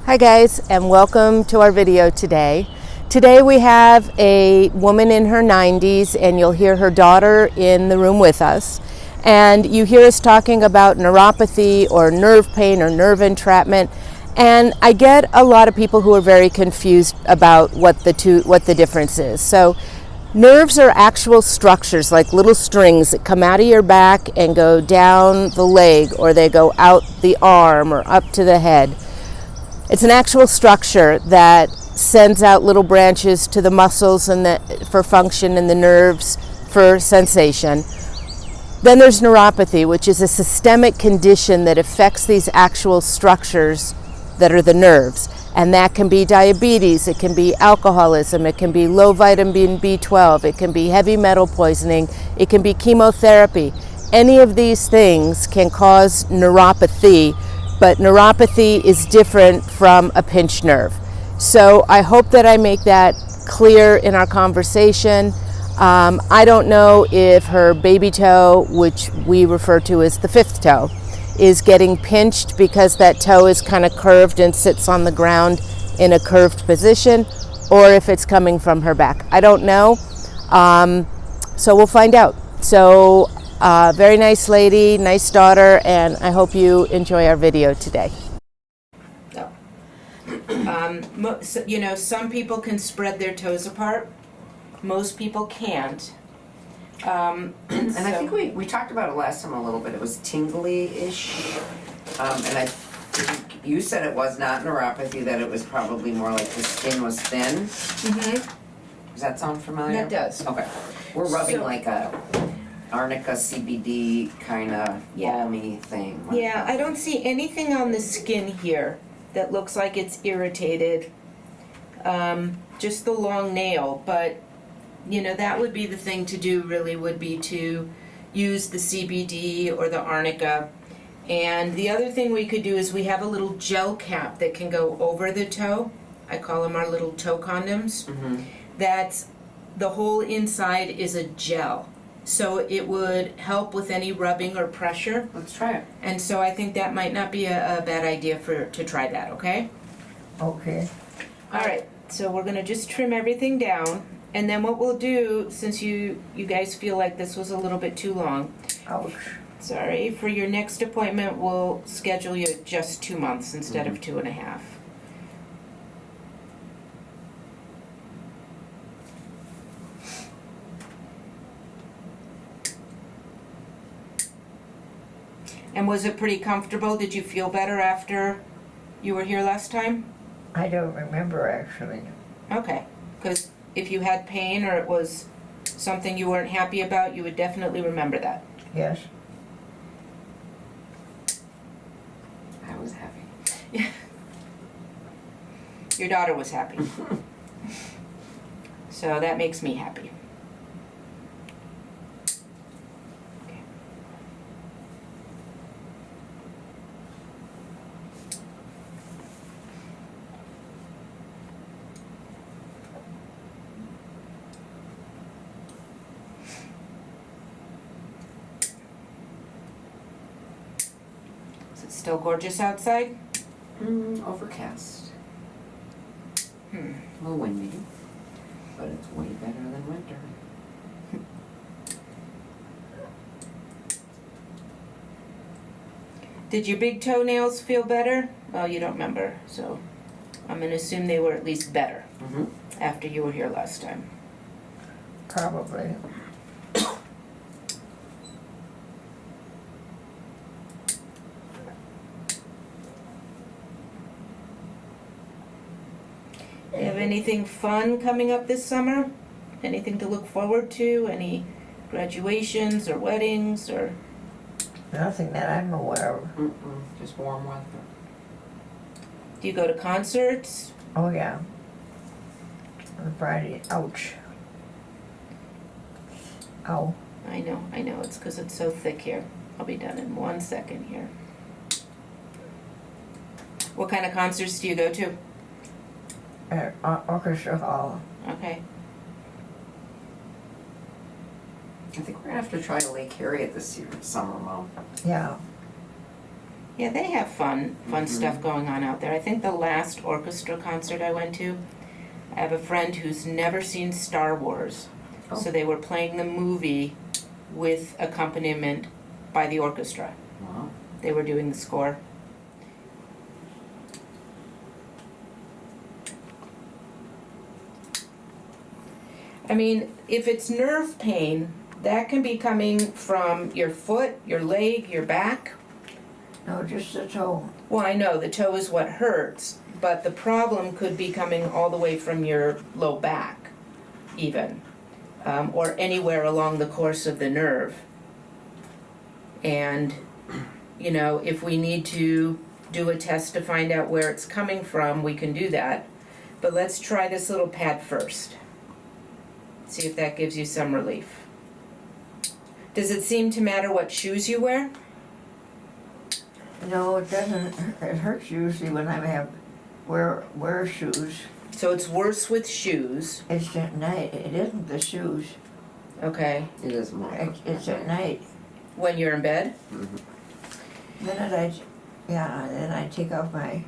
Hi guys, and welcome to our video today. Today we have a woman in her 90s, and you'll hear her daughter in the room with us. And you hear us talking about neuropathy or nerve pain or nerve entrapment. And I get a lot of people who are very confused about what the difference is. So nerves are actual structures, like little strings that come out of your back and go down the leg, or they go out the arm or up to the head. It's an actual structure that sends out little branches to the muscles and for function, and the nerves for sensation. Then there's neuropathy, which is a systemic condition that affects these actual structures that are the nerves. And that can be diabetes, it can be alcoholism, it can be low vitamin B12, it can be heavy metal poisoning, it can be chemotherapy. Any of these things can cause neuropathy, but neuropathy is different from a pinched nerve. So I hope that I make that clear in our conversation. I don't know if her baby toe, which we refer to as the fifth toe, is getting pinched because that toe is kind of curved and sits on the ground in a curved position, or if it's coming from her back. I don't know. So we'll find out. So very nice lady, nice daughter, and I hope you enjoy our video today. You know, some people can spread their toes apart. Most people can't. And I think we talked about it last time a little bit. It was tingly-ish. And I think you said it was not neuropathy, that it was probably more like the skin was thin. Mm-hmm. Does that sound familiar? That does. Okay. We're rubbing like a arnica CBD kind of balmy thing. Yeah, I don't see anything on the skin here that looks like it's irritated. Just the long nail, but you know, that would be the thing to do, really, would be to use the CBD or the arnica. And the other thing we could do is we have a little gel cap that can go over the toe. I call them our little toe condoms. Mm-hmm. That's, the whole inside is a gel. So it would help with any rubbing or pressure. Let's try it. And so I think that might not be a bad idea to try that, okay? Okay. All right, so we're gonna just trim everything down. And then what we'll do, since you guys feel like this was a little bit too long, Ouch. sorry, for your next appointment, we'll schedule you just 2 months instead of 2.5. And was it pretty comfortable? Did you feel better after you were here last time? I don't remember actually. Okay, because if you had pain or it was something you weren't happy about, you would definitely remember that. Yes. I was happy. Your daughter was happy. So that makes me happy. Okay. Is it still gorgeous outside? Overcast. Hmm. A little windy, but it's way better than winter. Did your big toenails feel better? Well, you don't remember, so I'm going to assume they were at least better Mm-hmm. after you were here last time. Probably. You have anything fun coming up this summer? Anything to look forward to? Any graduations or weddings or? Nothing that I'm aware of. Just warm weather. Do you go to concerts? Oh yeah. On Friday. Ouch. Ow. I know, it's because it's so thick here. I'll be done in 1 second here. What kind of concerts do you go to? At orchestra hall. Okay. I think we're gonna have to try Lake Harriet this year, summer, Mom. Yeah. Yeah, they have fun stuff going on out there. I think the last orchestra concert I went to, I have a friend who's never seen Star Wars. Oh. So they were playing the movie with accompaniment by the orchestra. Wow. They were doing the score. I mean, if it's nerve pain, that can be coming from your foot, your leg, your back. No, just the toe. Well, I know the toe is what hurts, but the problem could be coming all the way from your low back, even, or anywhere along the course of the nerve. And, you know, if we need to do a test to find out where it's coming from, we can do that. But let's try this little pad first. See if that gives you some relief. Does it seem to matter what shoes you wear? No, it doesn't. It hurts usually when I wear shoes. So it's worse with shoes. It's at night. It isn't the shoes. Okay. It is more. It's at night. When you're in bed? Then I take off my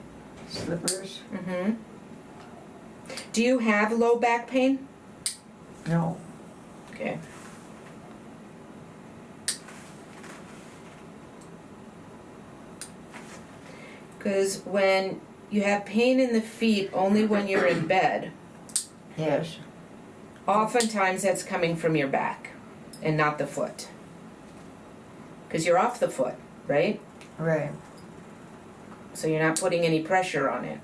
slippers. Mm-hmm. Do you have low back pain? No. Okay. Because when you have pain in the feet only when you're in bed, Yes. oftentimes that's coming from your back and not the foot. Because you're off the foot, right? Right. So you're not putting any pressure on it.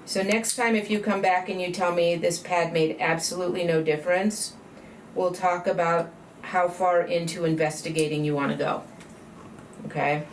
So next time if you come back and you tell me this pad made absolutely no difference, we'll talk about how far into investigating you want to go. Okay?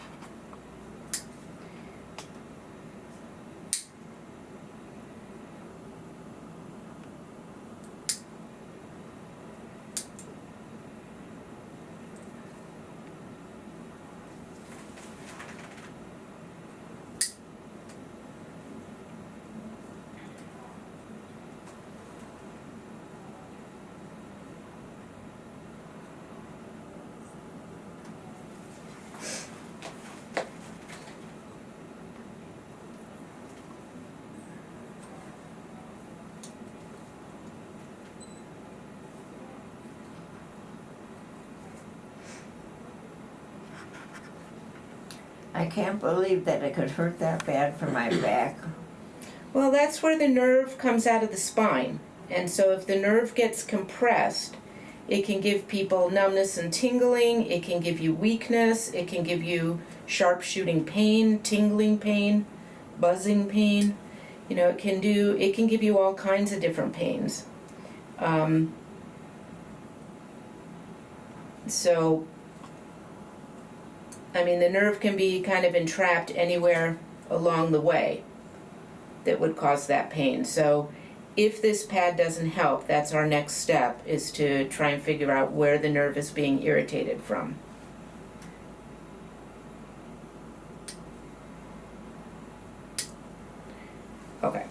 I can't believe that it could hurt that bad for my back. Well, that's where the nerve comes out of the spine. And so if the nerve gets compressed, it can give people numbness and tingling, it can give you weakness, it can give you sharp shooting pain, tingling pain, buzzing pain. You know, it can give you all kinds of different pains. So, I mean, the nerve can be kind of entrapped anywhere along the way that would cause that pain. So if this pad doesn't help, that's our next step, is to try and figure out where the nerve is being irritated from. Okay.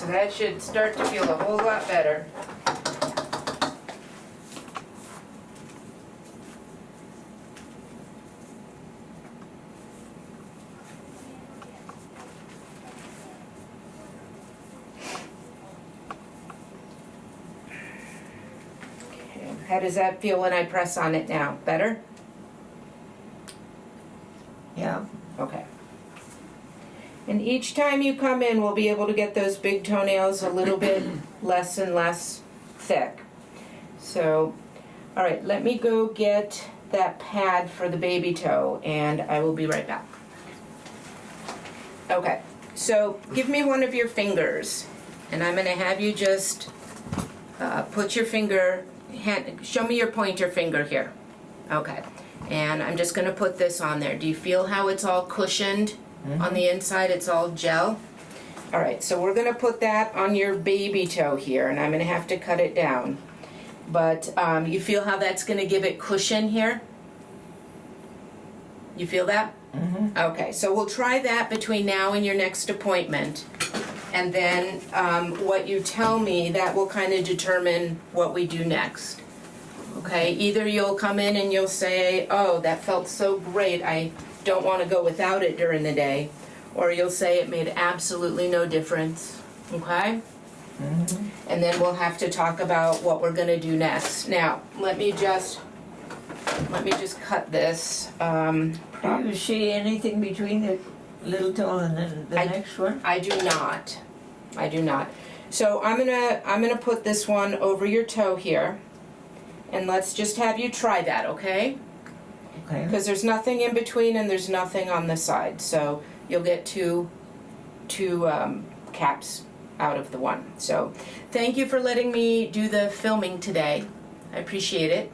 so that should start to feel a whole lot better. Okay, how does that feel when I press on it now? Better? Yeah. Okay. And each time you come in, we'll be able to get those big toenails a little bit less and less thick. So, all right, let me go get that pad for the baby toe, and I will be right back. Okay, so give me one of your fingers, and I'm going to have you just put your finger, show me your pointer finger here. Okay, and I'm just going to put this on there. Do you feel how it's all cushioned? On the inside, it's all gel. All right, so we're gonna put that on your baby toe here, and I'm gonna have to cut it down. But you feel how that's gonna give it cushion here? You feel that? Mm-hmm. Okay, so we'll try that between now and your next appointment. And then what you tell me, that will kind of determine what we do next. Okay, either you'll come in and you'll say, oh, that felt so great, I don't want to go without it during the day, or you'll say it made absolutely no difference. Okay? Mm-hmm. And then we'll have to talk about what we're going to do next. Now, let me just cut this. Do you see anything between the little toe and then the next one? I do not. I do not. So I'm gonna put this one over your toe here, and let's just have you try that, okay? Okay. Because there's nothing in between and there's nothing on the side, so you'll get two caps out of the one. So thank you for letting me do the filming today. I appreciate it.